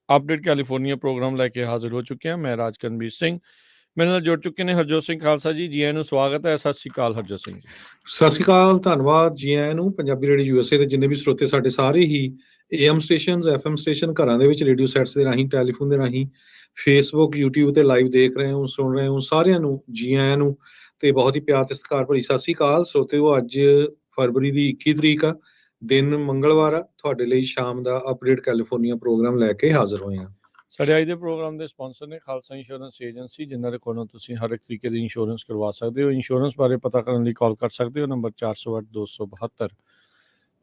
Update California programme लैके हाजिर हो चुके हैं। मैं राजकरणबीर सिंह, मेरे ਨਾਲ जुड़ चुके हैं हरजोत ਸਿੰਘ ਖਾਲਸਾ ਜੀ। ਜੀ ਆਇਆਂ ਨੂੰ ਸਵਾਗਤ ਹੈ। ਸਤਿ ਸ਼੍ਰੀ ਅਕਾਲ ਹਰਜੋਤ ਸਿੰਘ ਜੀ। ਸਤਿ ਸ਼੍ਰੀ ਅਕਾਲ, ਧੰਨਵਾਦ ਜੀ ਆਇਆਂ ਨੂੰ। ਪੰਜਾਬੀ ਰੇਡੀਓ ਯੂਐਸਏ ਦੇ ਜਿੰਨੇ ਵੀ ਸਰੋਤੇ ਸਾਡੇ ਸਾਰੇ ਹੀ AM ਸਟੇਸ਼ਨਸ, FM ਸਟੇਸ਼ਨ, ਘਰਾਂ ਦੇ ਵਿੱਚ ਰੇਡੀਓ ਸੈਟਸ ਦੇ ਰਾਹੀਂ, ਟੈਲੀਫੋਨ ਦੇ ਰਾਹੀਂ, ਫੇਸਬੁੱਕ, YouTube ਤੇ ਲਾਈਵ ਦੇਖ ਰਹੇ ਹੋ, ਸੁਣ ਰਹੇ ਹੋ, ਸਾਰਿਆਂ ਨੂੰ ਜੀ ਆਇਆਂ ਨੂੰ ਤੇ ਬਹੁਤ ਹੀ ਪਿਆਰ ਤੇ ਸਤਿਕਾਰ ਭਰੀ ਸਤਿ ਸ਼੍ਰੀ ਅਕਾਲ। ਸਰੋਤਿਓ, ਅੱਜ ਫਰਵਰੀ ਦੀ 21 ਤਰੀਕ ਆ, ਦਿਨ ਮੰਗਲਵਾਰ ਆ। ਤੁਹਾਡੇ ਲਈ ਸ਼ਾਮ ਦਾ ਅਪਡੇਟ ਕੈਲੀਫੋਰਨੀਆ ਪ੍ਰੋਗਰਾਮ ਲੈ ਕੇ ਹਾਜ਼ਰ ਹੋਏ ਹਾਂ। ਸਾਡੇ ਅੱਜ ਦੇ ਪ੍ਰੋਗਰਾਮ ਦੇ ਸਪਾਂਸਰ ਨੇ ਖਾਲਸਾ ਇੰਸ਼ੋਰੈਂਸ ਏਜੰਸੀ, ਜਿਨ੍ਹਾਂ ਦੇ ਕੋਲੋਂ ਤੁਸੀਂ ਹਰ ਇੱਕ ਤਰੀਕੇ ਦੀ ਇੰਸ਼ੋਰੈਂਸ ਕਰਵਾ ਸਕਦੇ ਹੋ। ਇੰਸ਼ੋਰੈਂਸ ਬਾਰੇ ਪਤਾ ਕਰਨ ਲਈ ਕਾਲ ਕਰ ਸਕਦੇ ਹੋ ਨੰਬਰ 408 272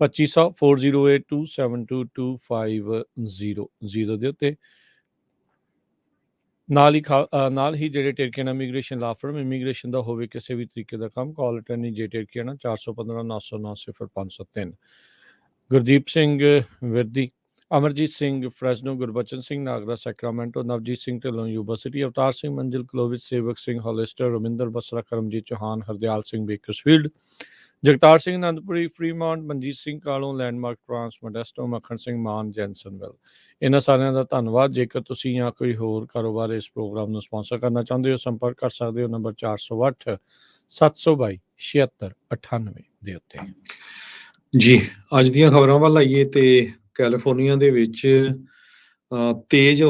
2500 4082722500 ਦੇ ਉੱਤੇ। ਨਾਲ ਹੀ ਜਿਹੜੇ Tirkiana immigration law firm, immigration ਦਾ ਹੋਵੇ ਕਿਸੇ ਵੀ ਤਰੀਕੇ ਦਾ ਕੰਮ, ਕਾਲ ਅਟੈਂਡੀ ਜੇ Tirkiana 415 909 0503। Gurdeep Singh Virdi, Amarjeet Singh Fresno, Gurbachan Singh Nagra Sacramento, Navjeet Singh Dhillon Yuba City, Avtar Singh Manzil Clovis, Sewak Singh Hollister, Raminder Basra, Karamjit Chauhan, Hardial Singh Bakersfield, Jagtar Singh Anandpuri, Fremont, Manjit Singh Kalon, Landmark Trans, Modesto, Makhan Singh ਮਾਨ, ਜੈਨਸਨਵਿਲ। ਇਹਨਾਂ ਸਾਰਿਆਂ ਦਾ ਧੰਨਵਾਦ। ਜੇਕਰ ਤੁਸੀਂ ਜਾਂ ਕੋਈ ਹੋਰ ਕਾਰੋਬਾਰ ਇਸ ਪ੍ਰੋਗਰਾਮ ਨੂੰ ਸਪਾਂਸਰ ਕਰਨਾ ਚਾਹੁੰਦੇ ਹੋ, ਸੰਪਰਕ ਕਰ ਸਕਦੇ ਹੋ ਨੰਬਰ 408 722 7698 ਦੇ ਉੱਤੇ। ਜੀ, ਅੱਜ ਦੀਆਂ ਖਬਰਾਂ ਵੱਲ ਆਈਏ ਤੇ ਕੈਲੀਫੋਰਨੀਆ ਦੇ ਵਿੱਚ ਤੇਜ਼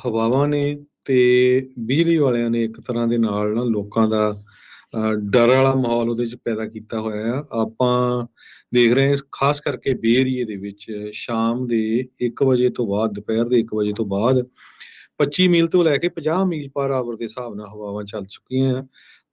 ਹਵਾਵਾਂ ਨੇ ਤੇ ਬਿਜਲੀ ਵਾਲਿਆਂ ਨੇ ਇੱਕ ਤਰ੍ਹਾਂ ਦੇ ਨਾਲ ਨਾ ਲੋਕਾਂ ਦਾ ਡਰ ਵਾਲਾ ਮਾਹੌਲ ਉਹਦੇ 'ਚ ਪੈਦਾ ਕੀਤਾ ਹੋਇਆ ਆ। ਆਪਾਂ ਦੇਖ ਰਹੇ ਹਾਂ ਖਾਸ ਕਰਕੇ ਬੇ ਏਰੀਏ ਦੇ ਵਿੱਚ ਸ਼ਾਮ ਦੇ 1 ਵਜੇ ਤੋਂ ਬਾਅਦ, ਦੁਪਹਿਰ ਦੇ 1 ਵਜੇ ਤੋਂ ਬਾਅਦ 25 ਮੀਲ ਤੋਂ ਲੈ ਕੇ 50 ਮੀਲ ਪਰ ਆਵਰ ਦੇ ਹਿਸਾਬ ਨਾਲ ਹਵਾਵਾਂ ਚੱਲ ਚੁੱਕੀਆਂ ਆ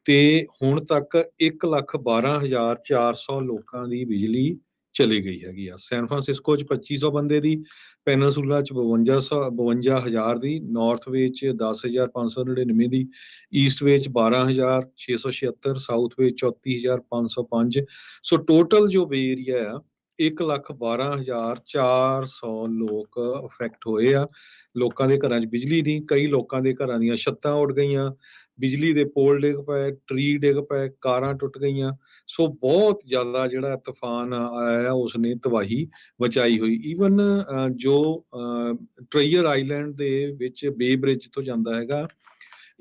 ਤੇ ਹੁਣ ਤੱਕ 1,12,400 ਲੋਕਾਂ ਦੀ ਬਿਜਲੀ ਚਲੀ ਗਈ ਹੈਗੀ ਆ। ਸੈਨ ਫਰਾਂਸਿਸਕੋ 'ਚ 2500 ਬੰਦੇ ਦੀ, ਪੈਨਾਸੂਲਾ 'ਚ 52,000 ਦੀ, ਨਾਰਥ ਵੇ 'ਚ 10,599 ਦੀ, ਈਸਟ ਵੇ 'ਚ 12,676, ਸਾਊਥ ਵੇ 34,505। ਸੋ ਟੋਟਲ ਜੋ ਬੇ ਏਰੀਆ ਆ 1,12,400 ਲੋਕ ਅਫੈਕਟ ਹੋਏ ਆ। ਲੋਕਾਂ ਦੇ ਘਰਾਂ 'ਚ ਬਿਜਲੀ ਨਹੀਂ, ਕਈ ਲੋਕਾਂ ਦੇ ਘਰਾਂ ਦੀਆਂ ਛੱਤਾਂ ਉੱਡ ਗਈਆਂ, ਬਿਜਲੀ ਦੇ ਪੋਲ ਡਿੱਗ ਪਏ, ਟਰੀ ਡਿੱਗ ਪਏ, ਕਾਰਾਂ ਟੁੱਟ ਗਈਆਂ। ਸੋ ਬਹੁਤ ਜ਼ਿਆਦਾ ਜਿਹੜਾ ਤੂਫਾਨ ਆਇਆ ਉਸਨੇ ਤਬਾਹੀ ਮਚਾਈ ਹੋਈ। ਈਵਨ ਜੋ ਟ੍ਰੇਅਰ ਆਈਲੈਂਡ ਦੇ ਵਿੱਚ ਬੇ ਬ੍ਰਿਜ ਤੋਂ ਜਾਂਦਾ ਹੈਗਾ,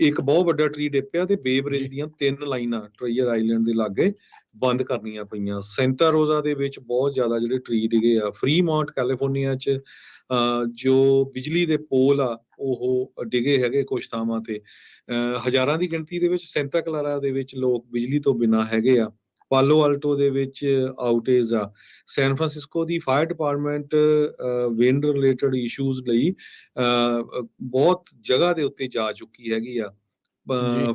ਇੱਕ ਬਹੁਤ ਵੱਡਾ ਟਰੀ ਡਿੱਪਿਆ ਤੇ ਬੇ ਬ੍ਰਿਜ ਦੀਆਂ 3 ਲਾਈਨਾਂ ਟ੍ਰੇਅਰ ਆਈਲੈਂਡ ਦੇ ਲਾਗੇ ਬੰਦ ਕਰਨੀਆਂ ਪਈਆਂ। ਸੈਂਟਾ ਰੋਜ਼ਾ ਦੇ ਵਿੱਚ ਬਹੁਤ ਜ਼ਿਆਦਾ ਜਿਹੜੇ ਟਰੀ ਡਿੱਗੇ ਆ। ਫਰੀਮਾਉਂਟ ਕੈਲੀਫੋਰਨੀਆ 'ਚ ਜੋ ਬਿਜਲੀ ਦੇ ਪੋਲ ਆ ਉਹ ਡਿੱਗੇ ਹੈਗੇ ਕੁਛ ਥਾਵਾਂ ਤੇ। ਹਜ਼ਾਰਾਂ ਦੀ ਗਿਣਤੀ ਦੇ ਵਿੱਚ ਸੈਂਟਾ ਕਲਾਰਾ ਦੇ ਵਿੱਚ ਲੋਕ ਬਿਜਲੀ ਤੋਂ ਬਿਨਾਂ ਹੈਗੇ ਆ। ਪਾਲੋ ਆਲਟੋ ਦੇ ਵਿੱਚ ਆਊਟੇਜ ਆ। ਸੈਨ ਫਰਾਂਸਿਸਕੋ ਦੀ fire department wind related issues ਲਈ ਬਹੁਤ ਜਗ੍ਹਾ ਦੇ ਉੱਤੇ ਜਾ ਚੁੱਕੀ ਹੈਗੀ ਆ।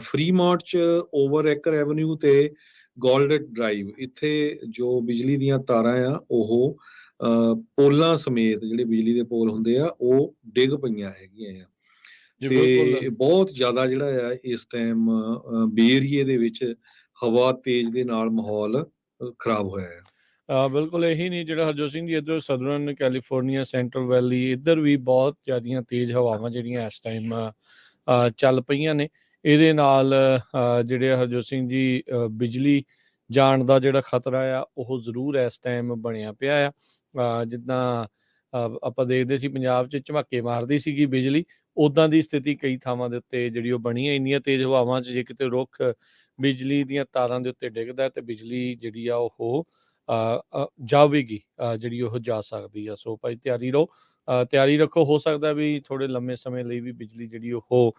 ਫਰੀਮਾਉਂਟ 'ਚ ਓਵਰ ਏਕਰ ਐਵਨਿਊ ਤੇ ਗੋਲਡਨ ਡਰਾਈਵ, ਇੱਥੇ ਜੋ ਬਿਜਲੀ ਦੀਆਂ ਤਾਰਾਂ ਆ ਉਹ ਪੋਲਾਂ ਸਮੇਤ, ਜਿਹੜੇ ਬਿਜਲੀ ਦੇ ਪੋਲ ਹੁੰਦੇ ਆ, ਉਹ ਡਿੱਗ ਪਈਆਂ ਹੈਗੀਆਂ ਆ। ਤੇ ਬਹੁਤ ਜ਼ਿਆਦਾ ਜਿਹੜਾ ਆ ਇਸ ਟਾਈਮ ਬੇ ਏਰੀਏ ਦੇ ਵਿੱਚ ਹਵਾ ਤੇਜ਼ ਦੇ ਨਾਲ ਮਾਹੌਲ ਖਰਾਬ ਹੋਇਆ ਹੈ। ਬਿਲਕੁਲ ਇਹੀ ਨਹੀਂ, ਜਿਹੜਾ ਹਰਜੋਤ ਸਿੰਘ ਜੀ ਇੱਧਰ ਸਦਰਨ ਕੈਲੀਫੋਰਨੀਆ, ਸੈਂਟਰਲ ਵੈਲੀ, ਇੱਧਰ ਵੀ ਬਹੁਤ ਜ਼ਿਆਦੀਆਂ ਤੇਜ਼ ਹਵਾਵਾਂ ਜਿਹੜੀਆਂ ਇਸ ਟਾਈਮ ਚੱਲ ਪਈਆਂ ਨੇ। ਇਹਦੇ ਨਾਲ ਜਿਹੜੇ ਹਰਜੋਤ ਸਿੰਘ ਜੀ ਬਿਜਲੀ ਜਾਣ ਦਾ ਜਿਹੜਾ ਖਤਰਾ ਆ ਉਹ ਜ਼ਰੂਰ ਇਸ ਟਾਈਮ ਬਣਿਆ ਪਿਆ ਆ। ਜਿੱਦਾਂ ਆਪਾਂ ਦੇਖਦੇ ਸੀ ਪੰਜਾਬ 'ਚ ਝਮੱਕੇ ਮਾਰਦੀ ਸੀਗੀ ਬਿਜਲੀ, ਉੱਦਾਂ ਦੀ ਸਥਿਤੀ ਕਈ ਥਾਵਾਂ ਦੇ ਉੱਤੇ ਜਿਹੜੀ ਉਹ ਬਣੀ ਹੈ। ਇੰਨੀਆਂ ਤੇਜ਼ ਹਵਾਵਾਂ 'ਚ ਜੇ ਕਿਤੇ ਰੁੱਖ ਬਿਜਲੀ ਦੀਆਂ ਤਾਰਾਂ ਦੇ ਉੱਤੇ ਡਿੱਗਦਾ ਤੇ ਬਿਜਲੀ ਜਿਹੜੀ ਆ ਉਹ ਜਾਵੇਗੀ, ਜਿਹੜੀ ਉਹ ਜਾ ਸਕਦੀ ਆ। ਸੋ ਭਾਈ ਤਿਆਰੀ ਰਹੋ, ਤਿਆਰੀ ਰੱਖੋ। ਹੋ ਸਕਦਾ ਵੀ ਥੋੜ੍ਹੇ ਲੰਮੇ ਸਮੇਂ ਲਈ ਵੀ ਬਿਜਲੀ ਜਿਹੜੀ ਉਹ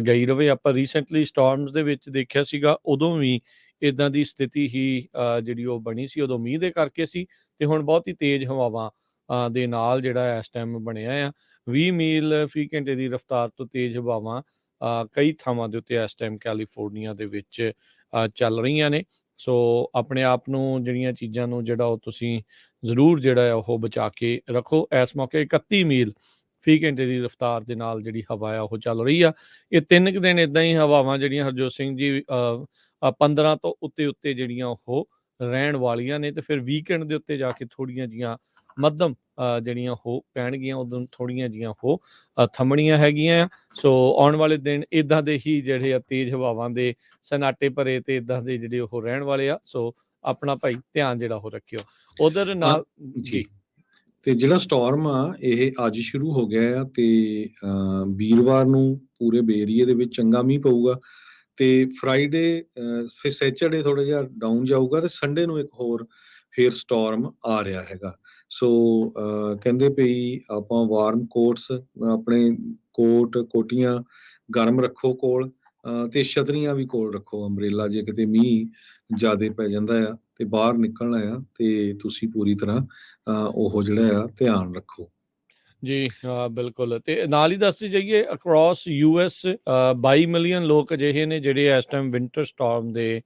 ਗਈ ਰਵੇ। ਆਪਾਂ ਰੀਸੈਂਟਲੀ ਸਟੋਰਮਸ ਦੇ ਵਿੱਚ ਦੇਖਿਆ ਸੀਗਾ, ਉਦੋਂ ਵੀ ਇੱਦਾਂ ਦੀ ਸਥਿਤੀ ਹੀ ਜਿਹੜੀ ਉਹ ਬਣੀ ਸੀ। ਉਦੋਂ ਮੀਂਹ ਦੇ ਕਰਕੇ ਸੀ ਤੇ ਹੁਣ ਬਹੁਤ ਹੀ ਤੇਜ਼ ਹਵਾਵਾਂ ਦੇ ਨਾਲ ਜਿਹੜਾ ਇਸ ਟਾਈਮ ਬਣਿਆ ਆ। 20 ਮੀਲ ਫੀ ਘੰਟੇ ਦੀ ਰਫ਼ਤਾਰ ਤੋਂ ਤੇਜ਼ ਹਵਾਵਾਂ ਕਈ ਥਾਵਾਂ ਦੇ ਉੱਤੇ ਇਸ ਟਾਈਮ ਕੈਲੀਫੋਰਨੀਆ ਦੇ ਵਿੱਚ ਚੱਲ ਰਹੀਆਂ ਨੇ। ਸੋ ਆਪਣੇ ਆਪ ਨੂੰ, ਜਿਹੜੀਆਂ ਚੀਜ਼ਾਂ ਨੂੰ ਜਿਹੜਾ ਉਹ ਤੁਸੀਂ ਜ਼ਰੂਰ ਜਿਹੜਾ ਆ ਉਹ ਬਚਾ ਕੇ ਰੱਖੋ। ਇਸ ਮੌਕੇ 31 ਮੀਲ ਫੀ ਘੰਟੇ ਦੀ ਰਫ਼ਤਾਰ ਦੇ ਨਾਲ ਜਿਹੜੀ ਹਵਾ ਆ ਉਹ ਚੱਲ ਰਹੀ ਆ। ਇਹ 3 ਕੁ ਦਿਨ ਇੱਦਾਂ ਹੀ ਹਵਾਵਾਂ ਜਿਹੜੀਆਂ ਹਰਜੋਤ ਸਿੰਘ ਜੀ 15 ਤੋਂ ਉੱਤੇ ਜਿਹੜੀਆਂ ਉਹ ਰਹਿਣ ਵਾਲੀਆਂ ਨੇ, ਤੇ ਫਿਰ ਵੀਕਐਂਡ ਦੇ ਉੱਤੇ ਜਾ ਕੇ ਥੋੜ੍ਹੀਆਂ ਜਿਹੀਆਂ ਮੱਧਮ ਜਿਹੜੀਆਂ ਉਹ ਪੈਣਗੀਆਂ, ਉਦੋਂ ਥੋੜ੍ਹੀਆਂ ਜਿਹੀਆਂ ਉਹ ਥੰਮਣੀਆਂ ਹੈਗੀਆਂ ਆ। ਸੋ ਆਉਣ ਵਾਲੇ ਦਿਨ ਇੱਦਾਂ ਦੇ ਹੀ ਜਿਹੜੇ ਆ ਤੇਜ਼ ਹਵਾਵਾਂ ਦੇ ਸਨਾਟੇ ਭਰੇ ਤੇ ਇੱਦਾਂ ਦੇ ਜਿਹੜੇ ਉਹ ਰਹਿਣ ਵਾਲੇ ਆ। ਸੋ ਆਪਣਾ ਭਾਈ ਧਿਆਨ ਜਿਹੜਾ ਉਹ ਰੱਖਿਓ। ਉਧਰ ਨਾਲ ਜੀ ਤੇ ਜਿਹੜਾ ਸਟਾਰਮ ਆ ਇਹ ਅੱਜ ਸ਼ੁਰੂ ਹੋ ਗਿਆ ਆ ਤੇ ਵੀਰਵਾਰ ਨੂੰ ਪੂਰੇ ਏਰੀਏ ਦੇ ਵਿੱਚ ਚੰਗਾ ਮੀਂਹ ਪਊਗਾ ਤੇ ਫਰਾਈਡੇ ਫਿਰ ਸੈਚਰਡੇ ਥੋੜਾ ਜਿਹਾ ਡਾਊਨ ਜਾਊਗਾ ਤੇ ਸੰਡੇ ਨੂੰ ਇੱਕ ਹੋਰ ਫਿਰ ਸਟਾਰਮ ਆ ਰਿਹਾ ਹੈਗਾ। ਸੋ ਕਹਿੰਦੇ ਪਈ ਆਪਾਂ ਵਾਰਮ ਕੋਟਸ ਆਪਣੇ ਕੋਟ ਕੋਟੀਆਂ ਗਰਮ ਰੱਖੋ ਕੋਲ ਤੇ ਛਤਰੀਆਂ ਵੀ ਕੋਲ ਰੱਖੋ ਅੰਬਰੇਲਾ ਜੇ ਕਿਤੇ ਮੀਂਹ ਜ਼ਿਆਦਾ ਪੈ ਜਾਂਦਾ ਆ ਤੇ ਬਾਹਰ ਨਿਕਲਣਾ ਆ ਤੇ ਤੁਸੀਂ ਪੂਰੀ ਤਰ੍ਹਾਂ ਉਹ ਜਿਹੜਾ ਆ ਧਿਆਨ ਰੱਖੋ। ਜੀ ਬਿਲਕੁਲ। ਤੇ ਨਾਲ ਹੀ ਦੱਸਦੇ ਜਾਈਏ ਅਕ੍ਰੋਸ ਯੂਐਸ 22 ਮਿਲੀਅਨ ਲੋਕ ਅਜਿਹੇ ਨੇ ਜਿਹੜੇ ਇਸ ਟਾਈਮ ਵਿੰਟਰ ਸਟਾਰਮ ਦੇ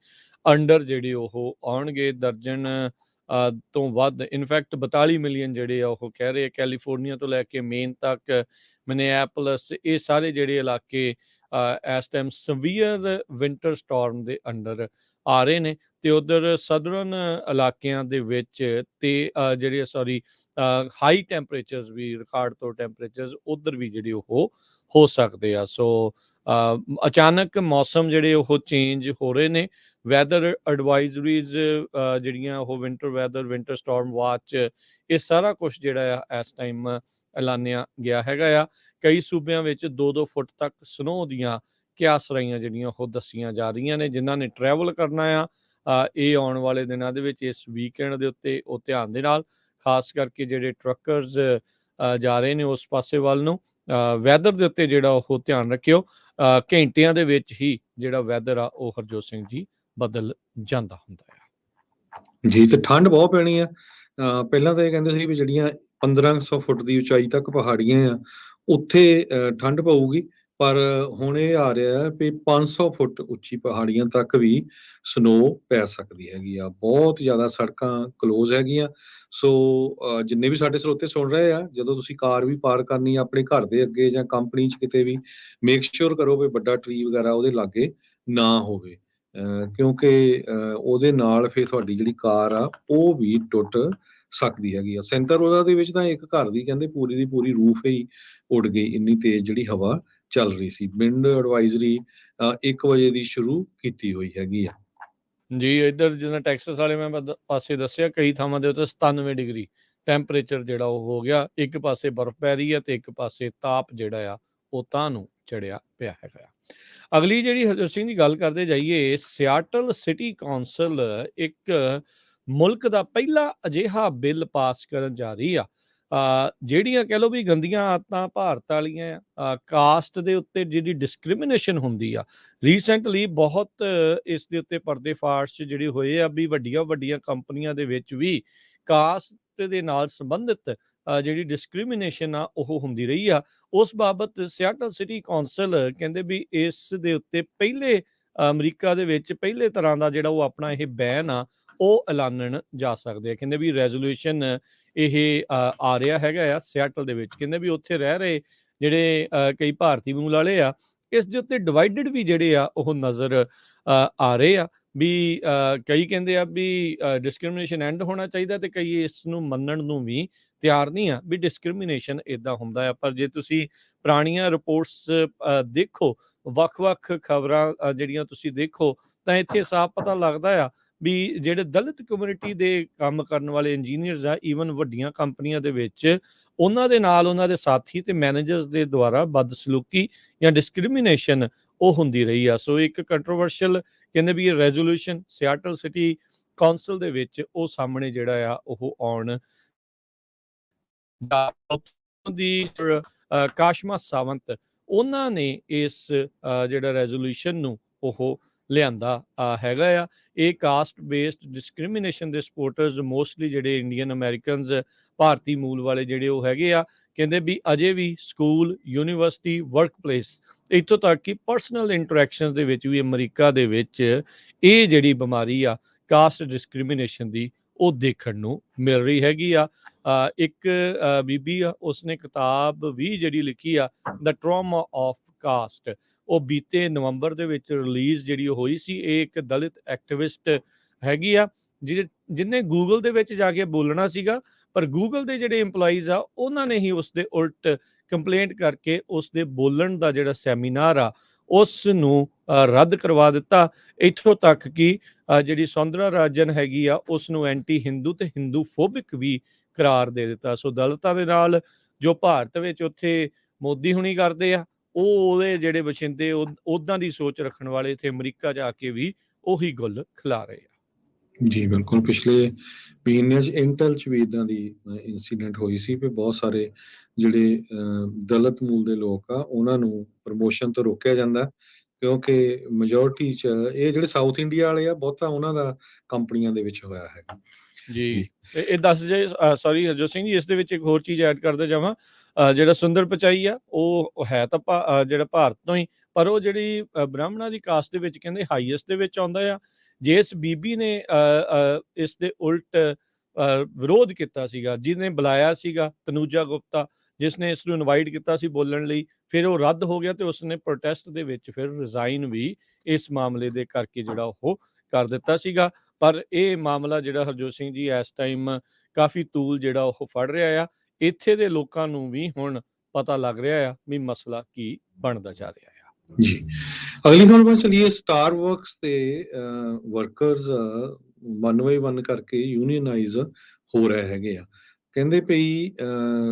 ਅੰਡਰ ਜਿਹੜੇ ਉਹ ਆਉਣਗੇ। ਦਰਜਨ ਤੋਂ ਵੱਧ ਇਨਫੈਕਟ 42 ਮਿਲੀਅਨ ਜਿਹੜੇ ਆ ਉਹ ਕਹਿ ਰਹੇ ਕੈਲੀਫੋਰਨੀਆ ਤੋਂ ਲੈ ਕੇ ਮੇਨ ਤੱਕ ਮਿਨੀਐਪੋਲਿਸ ਇਹ ਸਾਰੇ ਜਿਹੜੇ ਇਲਾਕੇ ਇਸ ਟਾਈਮ ਸਵੀਅਰ ਵਿੰਟਰ ਸਟਾਰਮ ਦੇ ਅੰਡਰ ਆ ਰਹੇ ਨੇ। ਤੇ ਉਧਰ ਸਦਰਨ ਇਲਾਕਿਆਂ ਦੇ ਵਿੱਚ ਤੇ ਜਿਹੜੇ ਸੌਰੀ ਹਾਈ ਟੈਂਪਰੇਚਰਸ ਵੀ ਰਿਕਾਰਡ ਤੋਂ ਟੈਂਪਰੇਚਰਸ ਉਧਰ ਵੀ ਜਿਹੜੇ ਉਹ ਹੋ ਸਕਦੇ ਆ। ਸੋ ਅਚਾਨਕ ਮੌਸਮ ਜਿਹੜੇ ਉਹ ਚੇਂਜ ਹੋ ਰਹੇ ਨੇ। ਵੈਦਰ ਐਡਵਾਈਜ਼ਰੀਜ਼ ਜਿਹੜੀਆਂ ਉਹ winter weather winter storm watch ਇਹ ਸਾਰਾ ਕੁਝ ਜਿਹੜਾ ਆ ਇਸ ਟਾਈਮ ਐਲਾਨਿਆ ਗਿਆ ਹੈਗਾ ਆ। ਕਈ ਸੂਬਿਆਂ ਵਿੱਚ 2-2 ਫੁੱਟ ਤੱਕ ਸਨੋ ਦੀਆਂ ਕਿਆਸਰਾਈਆਂ ਜਿਹੜੀਆਂ ਉਹ ਦੱਸੀਆਂ ਜਾ ਰਹੀਆਂ ਨੇ। ਜਿਨ੍ਹਾਂ ਨੇ ਟਰੈਵਲ ਕਰਨਾ ਆ ਇਹ ਆਉਣ ਵਾਲੇ ਦਿਨਾਂ ਦੇ ਵਿੱਚ ਇਸ ਵੀਕਐਂਡ ਦੇ ਉੱਤੇ ਉਹ ਧਿਆਨ ਦੇ ਨਾਲ ਖਾਸ ਕਰਕੇ ਜਿਹੜੇ ਟਰੱਕਰਸ ਜਾ ਰਹੇ ਨੇ ਉਸ ਪਾਸੇ ਵੱਲ ਨੂੰ ਵੈਦਰ ਦੇ ਉੱਤੇ ਜਿਹੜਾ ਉਹ ਧਿਆਨ ਰੱਖਿਓ। ਘੰਟਿਆਂ ਦੇ ਵਿੱਚ ਹੀ ਜਿਹੜਾ ਵੈਦਰ ਆ ਉਹ ਹਰਜੋਤ ਸਿੰਘ ਜੀ ਬਦਲ ਜਾਂਦਾ ਹੁੰਦਾ ਆ ਜੀ। ਤੇ ਠੰਡ ਬਹੁਤ ਪੈਣੀ ਆ। ਪਹਿਲਾਂ ਤਾਂ ਇਹ ਕਹਿੰਦੇ ਸੀ ਵੀ ਜਿਹੜੀਆਂ 1500 ਫੁੱਟ ਦੀ ਉਚਾਈ ਤੱਕ ਪਹਾੜੀਆਂ ਆ ਉੱਥੇ ਠੰਡ ਪਊਗੀ ਪਰ ਹੁਣ ਇਹ ਆ ਰਿਹਾ ਵੀ 500 ਫੁੱਟ ਉੱਚੀ ਪਹਾੜੀਆਂ ਤੱਕ ਵੀ ਸਨੋ ਪੈ ਸਕਦੀ ਹੈਗੀ ਆ। ਬਹੁਤ ਜ਼ਿਆਦਾ ਸੜਕਾਂ ਕਲੋਜ਼ ਹੈਗੀਆਂ। ਸੋ ਜਿੰਨੇ ਵੀ ਸਾਡੇ ਸਰੋਤੇ ਸੁਣ ਰਹੇ ਆ ਜਦੋਂ ਤੁਸੀਂ ਕਾਰ ਵੀ ਪਾਰ ਕਰਨੀ ਆ ਆਪਣੇ ਘਰ ਦੇ ਅੱਗੇ ਜਾਂ ਕੰਪਨੀ 'ਚ ਕਿਤੇ ਵੀ ਮੇਕ ਸ਼ੋਰ ਕਰੋ ਵੀ ਵੱਡਾ ਟਰੀ ਵਗੈਰਾ ਉਹਦੇ ਲਾਗੇ ਨਾ ਹੋਵੇ ਕਿਉਂਕਿ ਉਹਦੇ ਨਾਲ ਫਿਰ ਤੁਹਾਡੀ ਜਿਹੜੀ ਕਾਰ ਆ ਉਹ ਵੀ ਟੁੱਟ ਸਕਦੀ ਹੈਗੀ ਆ। ਸੈਂਟਾ ਰੋਜ਼ਾ ਦੇ ਵਿੱਚ ਤਾਂ ਇੱਕ ਘਰ ਦੀ ਕਹਿੰਦੇ ਪੂਰੀ ਦੀ ਪੂਰੀ ਰੂਫ ਹੀ ਉੱਡ ਗਈ ਇੰਨੀ ਤੇਜ਼ ਜਿਹੜੀ ਹਵਾ ਚੱਲ ਰਹੀ ਸੀ। ਵਿੰਡ ਐਡਵਾਈਜ਼ਰੀ 1 ਵਜੇ ਦੀ ਸ਼ੁਰੂ ਕੀਤੀ ਹੋਈ ਹੈਗੀ ਆ। ਜੀ ਇੱਧਰ ਜਿੱਦਾਂ ਟੈਕਸਸ ਵਾਲੇ ਮੈਂ ਪਾਸੇ ਦੱਸਿਆ ਕਈ ਥਾਵਾਂ ਦੇ ਉੱਤੇ 97 ਡਿਗਰੀ ਟੈਂਪਰੇਚਰ ਜਿਹੜਾ ਉਹ ਹੋ ਗਿਆ। ਇੱਕ ਪਾਸੇ ਬਰਫ਼ ਪੈ ਰਹੀ ਹੈ ਤੇ ਇੱਕ ਪਾਸੇ ਤਾਪ ਜਿਹੜਾ ਆ ਉਹ ਤਾਂ ਨੂੰ ਚੜਿਆ ਪਿਆ ਹੈਗਾ ਆ। ਅਗਲੀ ਜਿਹੜੀ ਹਰਜੋਤ ਸਿੰਘ ਦੀ ਗੱਲ ਕਰਦੇ ਜਾਈਏ ਸਿਆਟਲ ਸਿਟੀ ਕੌਂਸਲ ਇੱਕ ਮੁਲਕ ਦਾ ਪਹਿਲਾ ਅਜਿਹਾ ਬਿੱਲ ਪਾਸ ਕਰਨ ਜਾ ਰਹੀ ਆ ਜਿਹੜੀਆਂ ਕਹਿ ਲਓ ਵੀ ਗੰਦੀਆਂ ਆਦਤਾਂ ਭਾਰਤ ਵਾਲੀਆਂ ਕਾਸਟ ਦੇ ਉੱਤੇ ਜਿਹੜੀ ਡਿਸਕ੍ਰਿਮੀਨੇਸ਼ਨ ਹੁੰਦੀ ਆ। ਰੀਸੈਂਟਲੀ ਬਹੁਤ ਇਸ ਦੇ ਉੱਤੇ ਪਰਦੇ ਫਾਸ਼ ਜਿਹੜੇ ਹੋਏ ਆ ਵੀ ਵੱਡੀਆਂ ਵੱਡੀਆਂ ਕੰਪਨੀਆਂ ਦੇ ਵਿੱਚ ਵੀ ਕਾਸਟ ਦੇ ਨਾਲ ਸੰਬੰਧਿਤ ਜਿਹੜੀ ਡਿਸਕ੍ਰਿਮੀਨੇਸ਼ਨ ਆ ਉਹ ਹੁੰਦੀ ਰਹੀ ਆ। ਉਸ ਬਾਬਤ ਸਿਆਟਲ ਸਿਟੀ ਕੌਂਸਲ ਕਹਿੰਦੇ ਵੀ ਇਸ ਦੇ ਉੱਤੇ ਪਹਿਲੇ ਅਮਰੀਕਾ ਦੇ ਵਿੱਚ ਪਹਿਲੇ ਤਰ੍ਹਾਂ ਦਾ ਜਿਹੜਾ ਉਹ ਆਪਣਾ ਇਹ ਬੈਨ ਆ ਉਹ ਐਲਾਨਣ ਜਾ ਸਕਦੇ ਆ। ਕਹਿੰਦੇ ਵੀ ਰੈਜ਼ੋਲੂਸ਼ਨ ਇਹ ਆ ਰਿਹਾ ਹੈਗਾ ਆ ਸਿਆਟਲ ਦੇ ਵਿੱਚ। ਕਹਿੰਦੇ ਵੀ ਉੱਥੇ ਰਹਿ ਰਹੇ ਜਿਹੜੇ ਕਈ ਭਾਰਤੀ ਮੂਲ ਵਾਲੇ ਆ ਇਸ ਦੇ ਉੱਤੇ ਡਿਵਾਈਡਡ ਵੀ ਜਿਹੜੇ ਆ ਉਹ ਨਜ਼ਰ ਆ ਰਹੇ ਆ ਵੀ ਕਈ ਕਹਿੰਦੇ ਆ ਵੀ ਡਿਸਕ੍ਰਿਮੀਨੇਸ਼ਨ ਐਂਡ ਹੋਣਾ ਚਾਹੀਦਾ ਤੇ ਕਈ ਇਸ ਨੂੰ ਮੰਨਣ ਨੂੰ ਵੀ ਤਿਆਰ ਨਹੀਂ ਆ ਵੀ ਡਿਸਕ੍ਰਿਮੀਨੇਸ਼ਨ ਇਦਾਂ ਹੁੰਦਾ ਆ। ਪਰ ਜੇ ਤੁਸੀਂ ਪੁਰਾਣੀਆਂ ਰਿਪੋਰਟਸ ਦੇਖੋ ਵੱਖ-ਵੱਖ ਖਬਰਾਂ ਜਿਹੜੀਆਂ ਤੁਸੀਂ ਦੇਖੋ ਤਾਂ ਇੱਥੇ ਸਾਫ਼ ਪਤਾ ਲੱਗਦਾ ਆ ਵੀ ਜਿਹੜੇ ਦਲਿਤ ਕਮਿਊਨਿਟੀ ਦੇ ਕੰਮ ਕਰਨ ਵਾਲੇ ਇੰਜੀਨੀਅਰਸ ਆ ਈਵਨ ਵੱਡੀਆਂ ਕੰਪਨੀਆਂ ਦੇ ਵਿੱਚ ਉਹਨਾਂ ਦੇ ਨਾਲ ਉਹਨਾਂ ਦੇ ਸਾਥੀ ਤੇ ਮੈਨੇਜਰਸ ਦੇ ਦੁਆਰਾ ਬਦਸਲੂਕੀ ਜਾਂ ਡਿਸਕ੍ਰਿਮੀਨੇਸ਼ਨ ਉਹ ਹੁੰਦੀ ਰਹੀ ਆ। ਸੋ ਇੱਕ ਕੰਟਰੋਵਰਸ਼ੀਅਲ ਕਹਿੰਦੇ ਵੀ ਇਹ ਰੈਜ਼ੋਲੂਸ਼ਨ ਸਿਆਟਲ ਸਿਟੀ ਕੌਂਸਲ ਦੇ ਵਿੱਚ ਉਹ ਸਾਹਮਣੇ ਜਿਹੜਾ ਆ ਉਹ ਆਉਣ ਦੀ ਕਾਸ਼ਮਾ ਸਾਵੰਤ ਉਹਨਾਂ ਨੇ ਇਸ ਜਿਹੜਾ ਰੈਜ਼ੋਲੂਸ਼ਨ ਨੂੰ ਉਹ ਲਿਆਂਦਾ ਹੈਗਾ ਆ। ਇਹ ਕਾਸਟ ਬੇਸਡ ਡਿਸਕ੍ਰਿਮੀਨੇਸ਼ਨ ਦੇ ਸਪੋਰਟਰਸ ਮੋਸਟਲੀ ਜਿਹੜੇ ਇੰਡੀਅਨ ਅਮਰੀਕਨਸ ਭਾਰਤੀ ਮੂਲ ਵਾਲੇ ਜਿਹੜੇ ਉਹ ਹੈਗੇ ਆ ਕਹਿੰਦੇ ਵੀ ਅਜੇ ਵੀ ਸਕੂਲ ਯੂਨੀਵਰਸਿਟੀ ਵਰਕਪਲੇਸ ਇੱਥੋਂ ਤੱਕ ਕਿ ਪਰਸਨਲ ਇੰਟਰੈਕਸ਼ਨ ਦੇ ਵਿੱਚ ਵੀ ਅਮਰੀਕਾ ਦੇ ਵਿੱਚ ਇਹ ਜਿਹੜੀ ਬਿਮਾਰੀ ਆ ਕਾਸਟ ਡਿਸਕ੍ਰਿਮੀਨੇਸ਼ਨ ਦੀ ਉਹ ਦੇਖਣ ਨੂੰ ਮਿਲ ਰਹੀ ਹੈਗੀ ਆ। ਇੱਕ ਬੀਬੀ ਆ ਉਸਨੇ ਕਿਤਾਬ ਵੀ ਜਿਹੜੀ ਲਿਖੀ ਆ ਦ ਟਰਾਮਾ ਆਫ ਕਾਸਟ ਉਹ ਬੀਤੇ ਨਵੰਬਰ ਦੇ ਵਿੱਚ ਰਿਲੀਜ਼ ਜਿਹੜੀ ਹੋਈ ਸੀ। ਇਹ ਇੱਕ ਦਲਿਤ ਐਕਟਿਵਿਸਟ ਹੈਗੀ ਆ ਜਿਹਨੇ ਗੂਗਲ ਦੇ ਵਿੱਚ ਜਾ ਕੇ ਬੋਲਣਾ ਸੀਗਾ ਪਰ ਗੂਗਲ ਦੇ ਜਿਹੜੇ EMPLOYEES ਆ ਉਹਨਾਂ ਨੇ ਹੀ ਉਸ ਦੇ ਉਲਟ ਕੰਪਲੇਂਟ ਕਰਕੇ ਉਸ ਦੇ ਬੋਲਣ ਦਾ ਜਿਹੜਾ ਸੈਮੀਨਾਰ ਆ ਉਸ ਨੂੰ ਰੱਦ ਕਰਵਾ ਦਿੱਤਾ। ਇੱਥੋਂ ਤੱਕ ਕਿ ਜਿਹੜੀ ਸੌਂਦਰਾ ਰਾਜਨ ਹੈਗੀ ਆ ਉਸ ਨੂੰ ਐਂਟੀ ਹਿੰਦੂ ਤੇ ਹਿੰਦੂ ਫੋਬਿਕ ਵੀ ਕਰਾਰ ਦੇ ਦਿੱਤਾ। ਸੋ ਦਲਿਤਾਂ ਦੇ ਨਾਲ ਜੋ ਭਾਰਤ ਵਿੱਚ ਉੱਥੇ ਮੋਦੀ ਹੁਣੀ ਕਰਦੇ ਆ, ਉਹ ਉਹਦੇ ਜਿਹੜੇ ਵਛਿੰਦੇ ਉੱਦਾਂ ਦੀ ਸੋਚ ਰੱਖਣ ਵਾਲੇ ਇੱਥੇ ਅਮਰੀਕਾ ਜਾ ਕੇ ਵੀ ਉਹੀ ਗੁੱਲ ਖਿਲਾ ਰਹੇ ਆ। ਜੀ ਬਿਲਕੁਲ, ਪਿਛਲੇ ਮਹੀਨਿਆਂ 'ਚ ਇੰਟਲ 'ਚ ਵੀ ਇੱਦਾਂ ਦੀ ਇੰਸੀਡੈਂਟ ਹੋਈ ਸੀ ਵੀ ਬਹੁਤ ਸਾਰੇ ਜਿਹੜੇ ਦਲਿਤ ਮੂਲ ਦੇ ਲੋਕ ਆ ਉਹਨਾਂ ਨੂੰ ਪ੍ਰਮੋਸ਼ਨ ਤੋਂ ਰੋਕਿਆ ਜਾਂਦਾ, ਕਿਉਂਕਿ ਮੈਜੋਰਟੀ 'ਚ ਇਹ ਜਿਹੜੇ ਸਾਊਥ ਇੰਡੀਆ ਵਾਲੇ ਆ ਬਹੁਤਾ ਉਹਨਾਂ ਦਾ ਕੰਪਨੀਆਂ ਦੇ ਵਿੱਚ ਹੋਇਆ ਹੈਗਾ। ਜੀ, ਇਹ ਦੱਸ ਜੇ ਸੌਰੀ ਹਰਜੋਤ ਸਿੰਘ ਜੀ, ਇਸ ਦੇ ਵਿੱਚ ਇੱਕ ਹੋਰ ਚੀਜ਼ ਐਡ ਕਰਦੇ ਜਾਵਾਂ। ਜਿਹੜਾ ਸੁੰਦਰ ਪਿਚਾਈ ਆ ਉਹ ਹੈ ਤਾਂ ਜਿਹੜਾ ਭਾਰਤ ਤੋਂ ਹੀ, ਪਰ ਉਹ ਜਿਹੜੀ ਬ੍ਰਾਹਮਣਾਂ ਦੀ ਕਾਸਟ ਦੇ ਵਿੱਚ ਕਹਿੰਦੇ ਹਾਈਐਸਟ ਦੇ ਵਿੱਚ ਆਉਂਦਾ ਆ। ਜਿਸ ਬੀਬੀ ਨੇ ਇਸ ਦੇ ਉਲਟ ਵਿਰੋਧ ਕੀਤਾ ਸੀਗਾ, ਜਿਹਨੇ ਬੁਲਾਇਆ ਸੀਗਾ ਤਨੂਜਾ ਗੁਪਤਾ, ਜਿਸ ਨੇ ਇਸ ਨੂੰ ਇਨਵਾਈਟ ਕੀਤਾ ਸੀ ਬੋਲਣ ਲਈ, ਫਿਰ ਉਹ ਰੱਦ ਹੋ ਗਿਆ ਤੇ ਉਸਨੇ ਪ੍ਰੋਟੈਸਟ ਦੇ ਵਿੱਚ ਫਿਰ ਰਿਜ਼ਾਈਨ ਵੀ ਇਸ ਮਾਮਲੇ ਦੇ ਕਰਕੇ ਜਿਹੜਾ ਉਹ ਕਰ ਦਿੱਤਾ ਸੀਗਾ। ਪਰ ਇਹ ਮਾਮਲਾ ਜਿਹੜਾ ਹਰਜੋਤ ਸਿੰਘ ਜੀ ਇਸ ਟਾਈਮ ਕਾਫੀ ਤੂਲ ਜਿਹੜਾ ਉਹ ਫੜ ਰਿਹਾ ਆ। ਇੱਥੇ ਦੇ ਲੋਕਾਂ ਨੂੰ ਵੀ ਹੁਣ ਪਤਾ ਲੱਗ ਰਿਹਾ ਆ ਵੀ ਮਸਲਾ ਕੀ ਬਣਦਾ ਜਾ ਰਿਹਾ ਆ। ਜੀ, ਅਗਲੀ ਖਬਰ ਵੱਲ ਚਲੀਏ। ਸਟਾਰ ਵਰਕਸ ਤੇ ਵਰਕਰਸ ਵਨ ਬਾਈ ਵਨ ਕਰਕੇ ਯੂਨੀਅਨਾਈਜ਼ ਹੋ ਰਹੇ ਹੈਗੇ ਆ। ਕਹਿੰਦੇ ਪਈ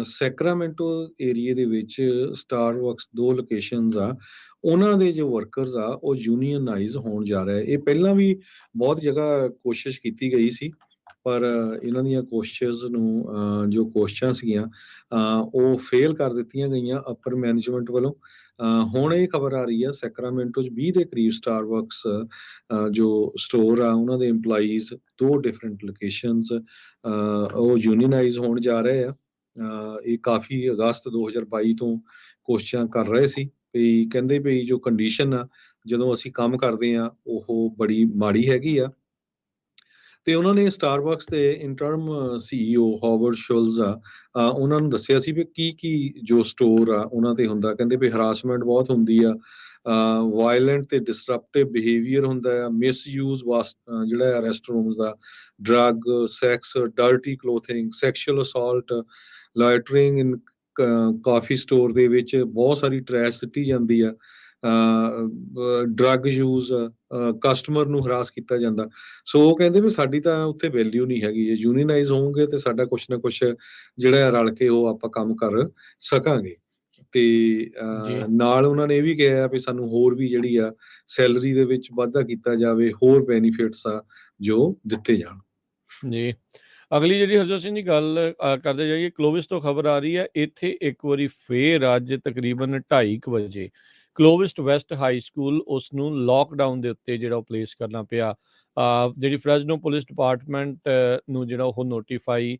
ਸੈਕਰਾਮੈਂਟੋ ਏਰੀਏ ਦੇ ਵਿੱਚ ਸਟਾਰ ਵਰਕਸ 2 ਲੋਕੇਸ਼ਨਸ ਆ, ਉਹਨਾਂ ਦੇ ਜੋ ਵਰਕਰਸ ਆ ਉਹ ਯੂਨੀਅਨਾਈਜ਼ ਹੋਣ ਜਾ ਰਿਹਾ। ਇਹ ਪਹਿਲਾਂ ਵੀ ਬਹੁਤ ਜਗ੍ਹਾ ਕੋਸ਼ਿਸ਼ ਕੀਤੀ ਗਈ ਸੀ, ਪਰ ਇਹਨਾਂ ਦੀਆਂ ਕੋਸ਼ਿਸ਼ਸ ਨੂੰ ਜੋ ਕੋਸ਼ਿਸ਼ਾਂ ਸੀਗੀਆਂ ਉਹ ਫੇਲ ਕਰ ਦਿੱਤੀਆਂ ਗਈਆਂ ਅਪਰ ਮੈਨੇਜਮੈਂਟ ਵੱਲੋਂ। ਹੁਣ ਇਹ ਖਬਰ ਆ ਰਹੀ ਆ ਸੈਕਰਾਮੈਂਟੋ 'ਚ 20 ਦੇ ਕਰੀਬ ਸਟਾਰ ਵਰਕਸ ਜੋ ਸਟੋਰ ਆ ਉਹਨਾਂ ਦੇ EMPLOYEES 2 ਡਿਫਰੈਂਟ ਲੋਕੇਸ਼ਨਸ ਉਹ ਯੂਨੀਅਨਾਈਜ਼ ਹੋਣ ਜਾ ਰਹੇ ਆ। ਇਹ ਕਾਫੀ ਅਗਸਤ 2022 ਤੋਂ ਕੋਸ਼ਿਸ਼ਾਂ ਕਰ ਰਹੇ ਸੀ ਵੀ ਕਹਿੰਦੇ ਵੀ ਜੋ ਕੰਡੀਸ਼ਨ ਆ ਜਦੋਂ ਅਸੀਂ ਕੰਮ ਕਰਦੇ ਆ ਉਹ ਬੜੀ ਮਾੜੀ ਹੈਗੀ ਆ। ਤੇ ਉਹਨਾਂ ਨੇ ਸਟਾਰਬਕਸ ਦੇ ਇੰਟਰਮ CEO ਹਾਵਰਡ ਸ਼ੁਲਜ਼ ਆ ਉਹਨਾਂ ਨੂੰ ਦੱਸਿਆ ਸੀ ਵੀ ਕੀ ਜੋ ਸਟੋਰ ਆ ਉਹਨਾਂ ਤੇ ਹੁੰਦਾ। ਕਹਿੰਦੇ ਵੀ ਹਰਾਸਮੈਂਟ ਬਹੁਤ ਹੁੰਦੀ ਆ, ਵਾਇਲੈਂਟ ਤੇ ਡਿਸਰਪਟਿਵ ਬਿਹੇਵੀਅਰ ਹੁੰਦਾ ਆ, ਮਿਸਯੂਜ਼ ਜਿਹੜਾ ਆ ਰੈਸਟਰੂਮਸ ਦਾ, drug, sex, dirty clothing, sexual assault, loitering in coffee store ਦੇ ਵਿੱਚ ਬਹੁਤ ਸਾਰੀ ਟਰੈਸ਼ ਸਿੱਟੀ ਜਾਂਦੀ ਆ, ਡਰੱਗ ਯੂਜ਼, ਕਸਟਮਰ ਨੂੰ ਹਰਾਸ ਕੀਤਾ ਜਾਂਦਾ। ਸੋ ਉਹ ਕਹਿੰਦੇ ਵੀ ਸਾਡੀ ਤਾਂ ਉੱਥੇ ਵੈਲਿਊ ਨਹੀਂ ਹੈਗੀ, ਜੇ ਯੂਨੀਅਨਾਈਜ਼ ਹੋਵਾਂਗੇ ਤੇ ਸਾਡਾ ਕੁਛ ਨਾ ਕੁਛ ਜਿਹੜਾ ਰਲ ਕੇ ਉਹ ਆਪਾਂ ਕੰਮ ਕਰ ਸਕਾਂਗੇ। ਤੇ ਨਾਲ ਉਹਨਾਂ ਨੇ ਇਹ ਵੀ ਕਿਹਾ ਵੀ ਸਾਨੂੰ ਹੋਰ ਵੀ ਜਿਹੜੀ ਆ ਸੈਲਰੀ ਦੇ ਵਿੱਚ ਵਾਧਾ ਕੀਤਾ ਜਾਵੇ, ਹੋਰ ਬੈਨੀਫਿਟਸ ਆ ਜੋ ਦਿੱਤੇ ਜਾਣ। ਜੀ, ਅਗਲੀ ਜਿਹੜੀ ਹਰਜੋਤ ਸਿੰਘ ਜੀ ਗੱਲ ਕਰਦੇ ਜਾਈਏ, ਕਲੋਵਿਸ ਤੋਂ ਖਬਰ ਆ ਰਹੀ ਹੈ। ਇੱਥੇ ਇੱਕ ਵਾਰੀ ਫੇਰ ਅੱਜ ਤਕਰੀਬਨ 2:30 ਵਜੇ ਕਲੋਵਿਸਟ ਵੈਸਟ ਹਾਈ ਸਕੂਲ ਉਸ ਨੂੰ ਲੋਕਡਾਊਨ ਦੇ ਉੱਤੇ ਜਿਹੜਾ ਉਹ ਪਲੇਸ ਕਰਨਾ ਪਿਆ। ਜਿਹੜੀ ਫਰੈਜ਼ਨੋ ਪੁਲਿਸ ਡਿਪਾਰਟਮੈਂਟ ਨੂੰ ਜਿਹੜਾ ਉਹ ਨੋਟੀਫਾਈ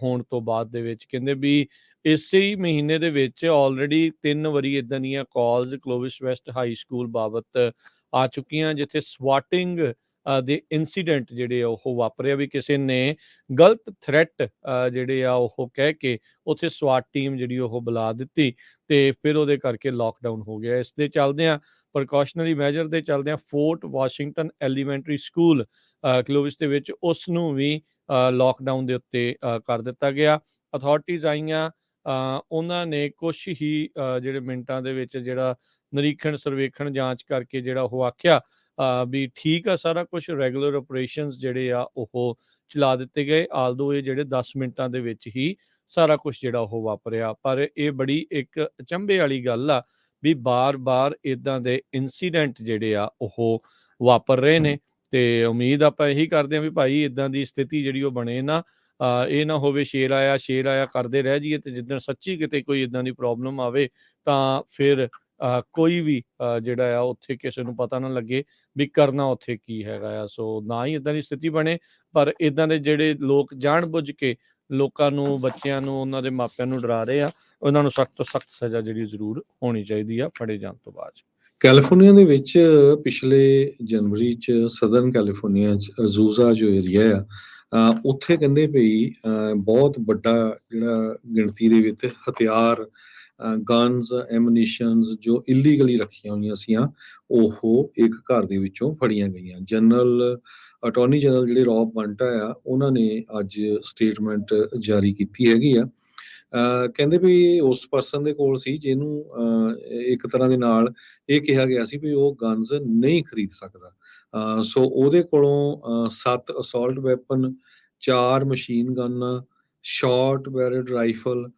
ਹੋਣ ਤੋਂ ਬਾਅਦ ਦੇ ਵਿੱਚ ਕਹਿੰਦੇ ਵੀ ਇਸੇ ਹੀ ਮਹੀਨੇ ਦੇ ਵਿੱਚ ਆਲਰੇਡੀ 3 ਵਾਰੀ ਇੱਦਾਂ ਦੀਆਂ ਕਾਲਸ ਕਲੋਵਿਸ ਵੈਸਟ ਹਾਈ ਸਕੂਲ ਬਾਬਤ ਆ ਚੁੱਕੀਆਂ, ਜਿੱਥੇ ਸਵਾਟਿੰਗ ਦੇ ਇਨਸੀਡੈਂਟ ਜਿਹੜੇ ਆ ਉਹ ਵਾਪਰਿਆ ਵੀ ਕਿਸੇ ਨੇ ਗਲਤ ਥ੍ਰੈਟ ਜਿਹੜੇ ਆ ਉਹ ਕਹਿ ਕੇ ਉੱਥੇ ਸਵਾਟ ਟੀਮ ਜਿਹੜੀ ਉਹ ਬੁਲਾ ਦਿੱਤੀ ਤੇ ਫਿਰ ਉਹਦੇ ਕਰਕੇ ਲੋਕਡਾਊਨ ਹੋ ਗਿਆ। ਇਸ ਦੇ ਚੱਲਦਿਆਂ ਪ੍ਰੀਕਾਸ਼ਨਰੀ ਮੈਜਰ ਦੇ ਚੱਲਦਿਆਂ ਫੋਰਟ ਵਾਸ਼ਿੰਗਟਨ ਐਲੀਮੈਂਟਰੀ ਸਕੂਲ ਕਲੋਵਿਸ ਦੇ ਵਿੱਚ ਉਸ ਨੂੰ ਵੀ ਲੋਕਡਾਊਨ ਦੇ ਉੱਤੇ ਕਰ ਦਿੱਤਾ ਗਿਆ। ਅਥਾਰਟੀਜ਼ ਆਈਆਂ, ਉਹਨਾਂ ਨੇ ਕੁਛ ਹੀ ਜਿਹੜੇ ਮਿੰਟਾਂ ਦੇ ਵਿੱਚ ਜਿਹੜਾ ਨਿਰੀਖਣ ਸਰਵੇਖਣ ਜਾਂਚ ਕਰਕੇ ਜਿਹੜਾ ਉਹ ਆਖਿਆ ਵੀ ਠੀਕ ਆ, ਸਾਰਾ ਕੁਛ ਰੈਗੂਲਰ ਆਪਰੇਸ਼ਨਸ ਜਿਹੜੇ ਆ ਉਹ ਚਲਾ ਦਿੱਤੇ ਗਏ। ਆਲਦੋ ਇਹ ਜਿਹੜੇ 10 ਮਿੰਟਾਂ ਦੇ ਵਿੱਚ ਹੀ ਸਾਰਾ ਕੁਛ ਜਿਹੜਾ ਉਹ ਵਾਪਰਿਆ। ਪਰ ਇਹ ਬੜੀ ਇੱਕ ਅਚੰਭੇ ਵਾਲੀ ਗੱਲ ਆ ਵੀ ਬਾਰ-ਬਾਰ ਇੱਦਾਂ ਦੇ ਇਨਸੀਡੈਂਟ ਜਿਹੜੇ ਆ ਉਹ ਵਾਪਰ ਰਹੇ ਨੇ ਤੇ ਉਮੀਦ ਆਪਾਂ ਇਹੀ ਕਰਦੇ ਹਾਂ ਵੀ ਭਾਈ ਇੱਦਾਂ ਦੀ ਸਥਿਤੀ ਜਿਹੜੀ ਉਹ ਬਣੇ ਨਾ। ਇਹ ਨਾ ਹੋਵੇ ਸ਼ੇਰ ਆਇਆ ਕਰਦੇ ਰਹਿ ਜਾਈਏ ਤੇ ਜਿੱਦਣ ਸੱਚੀ ਕਿਤੇ ਕੋਈ ਇੱਦਾਂ ਦੀ ਪ੍ਰੋਬਲਮ ਆਵੇ ਤਾਂ ਫਿਰ ਕੋਈ ਵੀ ਜਿਹੜਾ ਆ ਉੱਥੇ ਕਿਸੇ ਨੂੰ ਪਤਾ ਨਾ ਲੱਗੇ ਵੀ ਕਰਨਾ ਉੱਥੇ ਕੀ ਹੈਗਾ ਆ। ਸੋ ਨਾ ਹੀ ਇੱਦਾਂ ਦੀ ਸਥਿਤੀ ਬਣੇ, ਪਰ ਇੱਦਾਂ ਦੇ ਜਿਹੜੇ ਲੋਕ ਜਾਣ-ਬੁੱਝ ਕੇ ਲੋਕਾਂ ਨੂੰ, ਬੱਚਿਆਂ ਨੂੰ, ਉਹਨਾਂ ਦੇ ਮਾਪਿਆਂ ਨੂੰ ਡਰਾ ਰਹੇ ਆ, ਉਹਨਾਂ ਨੂੰ ਸਖਤ ਤੋਂ ਸਖਤ ਸਜ਼ਾ ਜਿਹੜੀ ਜ਼ਰੂਰ ਹੋਣੀ ਚਾਹੀਦੀ ਆ ਫੜੇ ਜਾਣ ਤੋਂ ਬਾਅਦ। ਕੈਲੀਫੋਰਨੀਆ ਦੇ ਵਿੱਚ ਪਿਛਲੇ ਜਨਵਰੀ 'ਚ ਸਦਰਨ ਕੈਲੀਫੋਰਨੀਆ 'ਚ ਅਜ਼ੂਜ਼ਾ ਜੋ ਏਰੀਆ ਆ ਉੱਥੇ ਕਹਿੰਦੇ ਪਈ ਬਹੁਤ ਵੱਡਾ ਜਿਹੜਾ ਗਿਣਤੀ ਦੇ ਵਿੱਚ ਹਥਿਆਰ, ਗਨਸ, ਐਮੂਨੀਸ਼ਨਸ ਜੋ ਇਲੀਗਲੀ ਰੱਖੀਆਂ ਹੋਈਆਂ ਸੀਆਂ ਉਹ ਇੱਕ ਘਰ ਦੇ ਵਿੱਚੋਂ ਫੜੀਆਂ ਗਈਆਂ। ਅਟਾਰਨੀ ਜਨਰਲ ਜਿਹੜੇ ਰੌਬ ਬੰਟਾ ਆ ਉਹਨਾਂ ਨੇ ਅੱਜ ਸਟੇਟਮੈਂਟ ਜਾਰੀ ਕੀਤੀ ਹੈਗੀ ਆ। ਕਹਿੰਦੇ ਵੀ ਉਸ ਪਰਸਨ ਦੇ ਕੋਲ ਸੀ ਜਿਹਨੂੰ ਇੱਕ ਤਰ੍ਹਾਂ ਦੇ ਨਾਲ ਇਹ ਕਿਹਾ ਗਿਆ ਸੀ ਵੀ ਉਹ ਗਨਸ ਨਹੀਂ ਖਰੀਦ ਸਕਦਾ। ਸੋ ਉਹਦੇ ਕੋਲੋਂ 7 assault weapon, 4 machine gun, short barrelled rifle,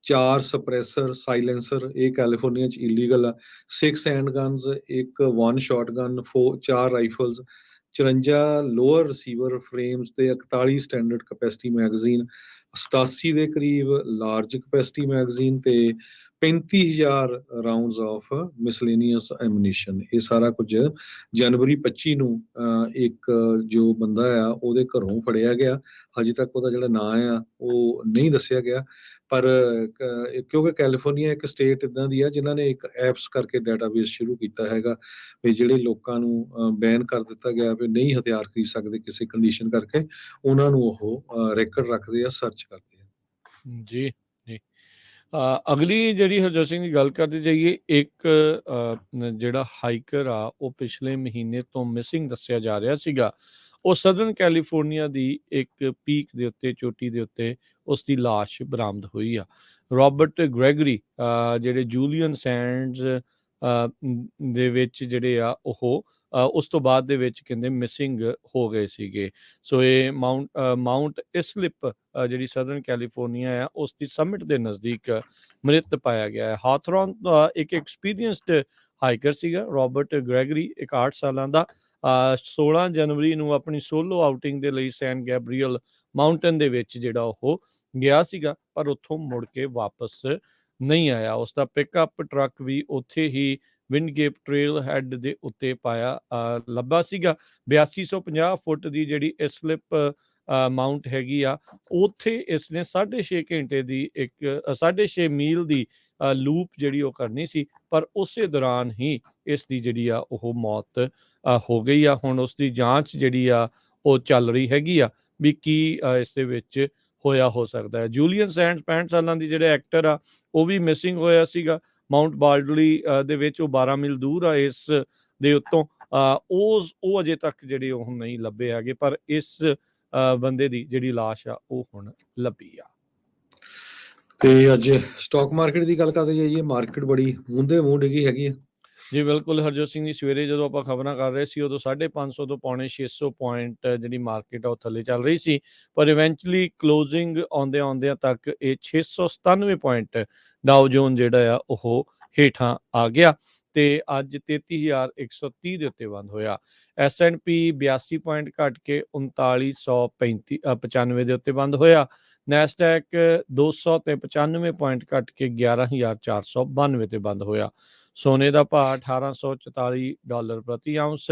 4 suppressor silencer, ਇਹ ਕੈਲੀਫੋਰਨੀਆ 'ਚ ਇਲੀਗਲ ਆ। 6 ਹੈਂਡ ਗਨਸ, ਇੱਕ 1 shotgun, 4 rifles, 54 lower receiver frames ਤੇ 41 ਸਟੈਂਡਰਡ ਕਪੈਸਿਟੀ ਮੈਗਜ਼ੀਨ, 87 ਦੇ ਕਰੀਬ ਲਾਰਜ ਕਪੈਸਿਟੀ ਮੈਗਜ਼ੀਨ ਤੇ 35,000 ਰਾਉਂਡਸ ਆਫ ਮਿਸਲੇਨੀਅਸ ਐਮੂਨੀਸ਼ਨ। ਇਹ ਸਾਰਾ ਕੁਝ ਜਨਵਰੀ 25 ਨੂੰ ਇੱਕ ਜੋ ਬੰਦਾ ਆ ਉਹਦੇ ਘਰੋਂ ਫੜਿਆ ਗਿਆ। ਹਜੇ ਤੱਕ ਉਹਦਾ ਜਿਹੜਾ ਨਾਂ ਆ ਉਹ ਨਹੀਂ ਦੱਸਿਆ ਗਿਆ, ਪਰ ਕਿਉਂਕਿ ਕੈਲੀਫੋਰਨੀਆ ਇੱਕ ਸਟੇਟ ਇਦਾਂ ਦੀ ਆ ਜਿਨ੍ਹਾਂ ਨੇ ਇੱਕ ਐਪਸ ਕਰਕੇ ਡਾਟਾਬੇਸ ਸ਼ੁਰੂ ਕੀਤਾ ਹੈਗਾ ਵੀ ਜਿਹੜੇ ਲੋਕਾਂ ਨੂੰ ਬੈਨ ਕਰ ਦਿੱਤਾ ਗਿਆ ਵੀ ਨਹੀਂ ਹਥਿਆਰ ਖਰੀਦ ਸਕਦੇ ਕਿਸੇ ਕੰਡੀਸ਼ਨ ਕਰਕੇ, ਉਹਨਾਂ ਨੂੰ ਉਹ ਰੈਕਡ ਰੱਖਦੇ ਆ, ਸਰਚ ਕਰਦੇ ਆ। ਜੀ ਜੀ। ਅਗਲੀ ਜਿਹੜੀ ਹਰਜੋਤ ਸਿੰਘ ਦੀ ਗੱਲ ਕਰਦੇ ਜਾਈਏ, ਇੱਕ ਜਿਹੜਾ ਹਾਈਕਰ ਆ ਉਹ ਪਿਛਲੇ ਮਹੀਨੇ ਤੋਂ ਮਿਸਿੰਗ ਦੱਸਿਆ ਜਾ ਰਿਹਾ ਸੀਗਾ। ਉਹ ਸਦਰਨ ਕੈਲੀਫੋਰਨੀਆ ਦੀ ਇੱਕ ਪੀਕ ਦੇ ਉੱਤੇ, ਚੋਟੀ ਦੇ ਉੱਤੇ ਉਸ ਦੀ ਲਾਸ਼ ਬਰਾਮਦ ਹੋਈ ਆ। ਰੋਬਰਟ ਗ੍ਰੈਗਰੀ ਜਿਹੜੇ ਜੂਲੀਅਨ ਸੈਂਡਸ ਦੇ ਵਿੱਚ ਜਿਹੜੇ ਆ ਉਹ ਉਸ ਤੋਂ ਬਾਅਦ ਦੇ ਵਿੱਚ ਕਹਿੰਦੇ ਮਿਸਿੰਗ ਹੋ ਗਏ ਸੀਗੇ। ਸੋ ਇਹ ਮਾਊਂਟ ਇਸਲਿਪ ਜਿਹੜੀ ਸਦਰਨ ਕੈਲੀਫੋਰਨੀਆ ਆ ਉਸ ਦੀ ਸਮਿਟ ਦੇ ਨਜ਼ਦੀਕ ਮ੍ਰਿਤ ਪਾਇਆ ਗਿਆ ਹੈ। ਹਾਥਰੌਨ ਦਾ ਇੱਕ ਐਕਸਪੀਰੀਅੰਸਡ ਹਾਈਕਰ ਸੀਗਾ ਰੋਬਰਟ ਗ੍ਰੈਗਰੀ, 61 ਸਾਲਾਂ ਦਾ। 16 ਜਨਵਰੀ ਨੂੰ ਆਪਣੀ ਸੋਲੋ ਆਊਟਿੰਗ ਦੇ ਲਈ ਸੈਨ ਗੈਬਰੀਅਲ ਮਾਊਂਟਨ ਦੇ ਵਿੱਚ ਜਿਹੜਾ ਉਹ ਗਿਆ ਸੀਗਾ, ਪਰ ਉੱਥੋਂ ਮੁੜ ਕੇ ਵਾਪਸ ਨਹੀਂ ਆਇਆ। ਉਸ ਦਾ ਪਿਕਅਪ ਟਰੱਕ ਵੀ ਉੱਥੇ ਹੀ ਵਿੰਡਗੇਪ ਟ੍ਰੇਲ ਹੈਡ ਦੇ ਉੱਤੇ ਲੱਭਾ ਸੀਗਾ। 8250 ਫੁੱਟ ਦੀ ਜਿਹੜੀ ਇਸਲਿਪ ਮਾਊਂਟ ਹੈਗੀ ਆ, ਉੱਥੇ ਇਸਨੇ 6.5 ਘੰਟੇ ਦੀ ਇੱਕ 6.5 ਮੀਲ ਦੀ ਲੂਪ ਜਿਹੜੀ ਉਹ ਕਰਨੀ ਸੀ, ਪਰ ਉਸੇ ਦੌਰਾਨ ਹੀ ਇਸ ਦੀ ਜਿਹੜੀ ਆ ਉਹ ਮੌਤ ਹੋ ਗਈ ਆ। ਹੁਣ ਉਸ ਦੀ ਜਾਂਚ ਜਿਹੜੀ ਆ ਉਹ ਚੱਲ ਰਹੀ ਹੈਗੀ ਆ ਵੀ ਕੀ ਇਸ ਦੇ ਵਿੱਚ ਹੋਇਆ ਹੋ ਸਕਦਾ ਹੈ। ਜੂਲੀਅਨ ਸੈਂਡਸ 65 ਸਾਲਾਂ ਦੀ ਜਿਹੜੇ ਐਕਟਰ ਆ ਉਹ ਵੀ ਮਿਸਿੰਗ ਹੋਇਆ ਸੀਗਾ ਮਾਊਂਟ ਬਾਲਡਲੀ ਦੇ ਵਿੱਚ। ਉਹ 12 ਮੀਲ ਦੂਰ ਆ ਇਸ ਦੇ ਉੱਤੋਂ। ਉਹ ਅਜੇ ਤੱਕ ਜਿਹੜੇ ਉਹ ਨਹੀਂ ਲੱਭੇ ਹੈਗੇ, ਪਰ ਇਸ ਬੰਦੇ ਦੀ ਜਿਹੜੀ ਲਾਸ਼ ਆ ਉਹ ਹੁਣ ਲੱਭੀ ਆ। ਤੇ ਅੱਜ ਸਟਾਕ ਮਾਰਕੀਟ ਦੀ ਗੱਲ ਕਰਦੇ ਜਾਈਏ, ਮਾਰਕੀਟ ਬੜੀ ਮੂੰਦੇ ਮੂੰਹ ਡਿੱਗੀ ਹੈਗੀ ਆ। ਜੀ ਬਿਲਕੁਲ ਹਰਜੋਤ ਸਿੰਘ ਜੀ, ਸਵੇਰੇ ਜਦੋਂ ਆਪਾਂ ਖਬਰਾਂ ਕਰ ਰਹੇ ਸੀ ਉਦੋਂ 550 ਤੋਂ ਪੌਣੇ 600 ਪੁਆਇੰਟ ਜਿਹੜੀ ਮਾਰਕੀਟ ਆ ਉਹ ਥੱਲੇ ਚੱਲ ਰਹੀ ਸੀ, ਪਰ ਇਵੈਂਚੁਅਲੀ ਕਲੋਜ਼ਿੰਗ ਆਉਂਦਿਆਂ ਤੱਕ ਇਹ 697 ਪੁਆਇੰਟ ਡਾਓ ਜੋਨ ਜਿਹੜਾ ਆ ਉਹ ਹੇਠਾਂ ਆ ਗਿਆ ਤੇ ਅੱਜ 33,130 ਦੇ ਉੱਤੇ ਬੰਦ ਹੋਇਆ। S&P 82 ਪੁਆਇੰਟ ਘਟ ਕੇ 3995 ਦੇ ਉੱਤੇ ਬੰਦ ਹੋਇਆ। ਨੈਸਡੈਕ 200 ਤੇ 95 ਪੁਆਇੰਟ ਘਟ ਕੇ 11,492 ਤੇ ਬੰਦ ਹੋਇਆ। ਸੋਨੇ ਦਾ ਭਾਅ $1844 ਪ੍ਰਤੀ ਆਉਂਸ।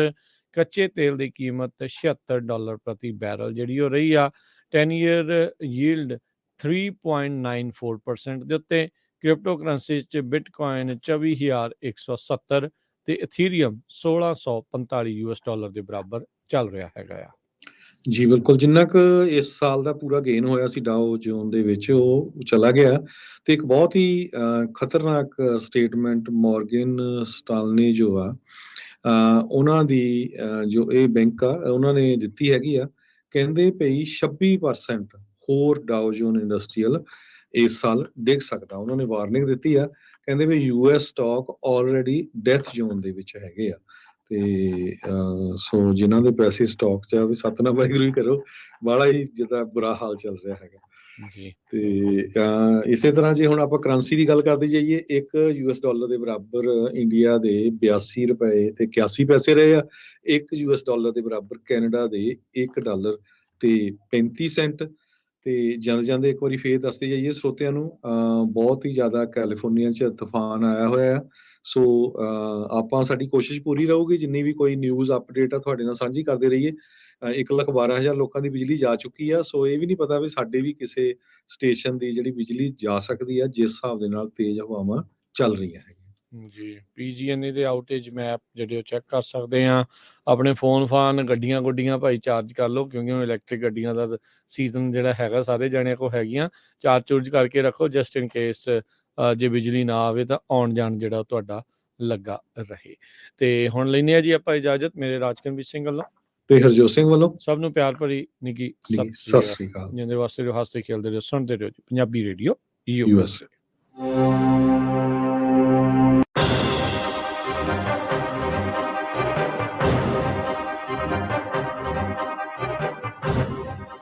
ਕੱਚੇ ਤੇਲ ਦੀ ਕੀਮਤ $76 ਪ੍ਰਤੀ ਬੈਰਲ ਜਿਹੜੀ ਉਹ ਰਹੀ ਆ। 10 ਈਅਰ ਯੀਲਡ 3.94% ਦੇ ਉੱਤੇ। ਕ੍ਰਿਪਟੋ ਕਰੰਸੀ 'ਚ ਬਿਟਕੋਇਨ 24,170 ਤੇ ਇਥੀਰੀਅਮ $1645 ਦੇ ਬਰਾਬਰ ਚੱਲ ਰਿਹਾ ਹੈਗਾ ਆ। ਜੀ ਬਿਲਕੁਲ, ਜਿੰਨਾ ਕੁ ਇਸ ਸਾਲ ਦਾ ਪੂਰਾ ਗੇਨ ਹੋਇਆ ਸੀ ਡਾਓ ਜੋਨ ਦੇ ਵਿੱਚ ਉਹ ਚਲਾ ਗਿਆ। ਤੇ ਇੱਕ ਬਹੁਤ ਹੀ ਖਤਰਨਾਕ ਸਟੇਟਮੈਂਟ ਮੋਰਗਨ ਸਟਾਨਲੇ ਜੋ ਆ ਉਹਨਾਂ ਦੀ ਜੋ ਇਹ ਬੈਂਕ ਆ ਉਹਨਾਂ ਨੇ ਦਿੱਤੀ ਹੈਗੀ ਆ। ਕਹਿੰਦੇ ਪਈ 26% ਹੋਰ ਡਾਓ ਜੋਨ ਇੰਡਸਟਰੀਅਲ ਇਸ ਸਾਲ ਡਿੱਗ ਸਕਦਾ। ਉਹਨਾਂ ਨੇ ਵਾਰਨਿੰਗ ਦਿੱਤੀ ਆ, ਕਹਿੰਦੇ ਵੀ US stock already death zone ਦੇ ਵਿੱਚ ਹੈਗੇ ਆ। ਤੇ ਸੋ ਜਿਨ੍ਹਾਂ ਦੇ ਪੈਸੇ ਸਟਾਕ 'ਚ ਆ ਵੀ ਸਤਨਾਮ ਵਾਹਿਗੁਰੂ ਹੀ ਕਰੋ, ਬੜਾ ਹੀ ਜਿੱਦਾਂ ਬੁਰਾ ਹਾਲ ਚੱਲ ਰਿਹਾ ਹੈਗਾ ਜੀ। ਤੇ ਇਸੇ ਤਰ੍ਹਾਂ ਜੇ ਹੁਣ ਆਪਾਂ ਕਰੰਸੀ ਦੀ ਗੱਲ ਕਰਦੇ ਜਾਈਏ, ਇੱਕ $US ਦੇ ਬਰਾਬਰ ਇੰਡੀਆ ਦੇ 82 ਰੁਪਏ ਤੇ 81 ਪੈਸੇ ਰਹੇ ਆ। ਇੱਕ $US ਦੇ ਬਰਾਬਰ ਕੈਨੇਡਾ ਦੇ $1 ਤੇ 35 ਸੈਂਟ। ਤੇ ਜਾਂਦੇ ਇੱਕ ਵਾਰੀ ਫੇਰ ਦੱਸਦੇ ਜਾਈਏ ਸਰੋਤਿਆਂ ਨੂੰ, ਬਹੁਤ ਹੀ ਜ਼ਿਆਦਾ ਕੈਲੀਫੋਰਨੀਆ 'ਚ ਤੂਫਾਨ ਆਇਆ ਹੋਇਆ ਆ। ਸੋ ਆਪਾਂ ਸਾਡੀ ਕੋਸ਼ਿਸ਼ ਪੂਰੀ ਰਹੂਗੀ ਜਿੰਨੀ ਵੀ ਕੋਈ ਨਿਊਜ਼ ਅਪਡੇਟ ਆ ਤੁਹਾਡੇ ਨਾਲ ਸਾਂਝੀ ਕਰਦੇ ਰਹੀਏ। 1,12,000 ਲੋਕਾਂ ਦੀ ਬਿਜਲੀ ਜਾ ਚੁੱਕੀ ਆ। ਸੋ ਇਹ ਵੀ ਨਹੀਂ ਪਤਾ ਵੀ ਸਾਡੇ ਵੀ ਕਿਸੇ ਸਟੇਸ਼ਨ ਦੀ ਜਿਹੜੀ ਬਿਜਲੀ ਜਾ ਸਕਦੀ ਆ, ਜਿਸ ਹਿਸਾਬ ਦੇ ਨਾਲ ਤੇਜ਼ ਹਵਾਵਾਂ ਚੱਲ ਰਹੀਆਂ ਹੈਗੀਆਂ। ਜੀ, PG&E ਦੇ ਆਊਟੇਜ ਮੈਪ ਜਿਹੜੇ ਉਹ ਚੈੱਕ ਕਰ ਸਕਦੇ ਆ। ਆਪਣੇ ਫੋਨ ਗੱਡੀਆਂ ਭਾਈ ਚਾਰਜ ਕਰ ਲਓ, ਕਿਉਂਕਿ ਹੁਣ ਇਲੈਕਟ੍ਰਿਕ ਗੱਡੀਆਂ ਦਾ ਸੀਜ਼ਨ ਜਿਹੜਾ ਹੈਗਾ ਸਾਰੇ ਜਣਿਆਂ ਕੋਲ ਹੈਗੀਆਂ। ਚਾਰਜ ਕਰਕੇ ਰੱਖੋ ਜਸਟ ਇਨ ਕੇਸ ਜੇ ਬਿਜਲੀ ਨਾ ਆਵੇ ਤਾਂ ਆਉਣ ਜਾਣ ਜਿਹੜਾ ਤੁਹਾਡਾ ਲੱਗਾ ਰਹੇ। ਤੇ ਹੁਣ ਲੈਂਦੇ ਆ ਜੀ ਆਪਾਂ ਇਜਾਜ਼ਤ। ਮੇਰੇ ਰਾਜਕਨਵੀਰ ਸਿੰਘ ਵੱਲੋਂ ਤੇ ਹਰਜੋਤ ਸਿੰਘ ਵੱਲੋਂ ਸਭ ਨੂੰ ਪਿਆਰ ਭਰੀ ਨਿੱਘੀ ਸਤਿ ਸ੍ਰੀ ਅਕਾਲ। ਜਿੰਦੇ ਵਾਸਤੇ ਜੋ ਹੱਸਦੇ ਖੇਲਦੇ ਰਹੋ, ਸੁਣਦੇ ਰਹੋ ਜੀ ਪੰਜਾਬੀ ਰੇਡੀਓ USA।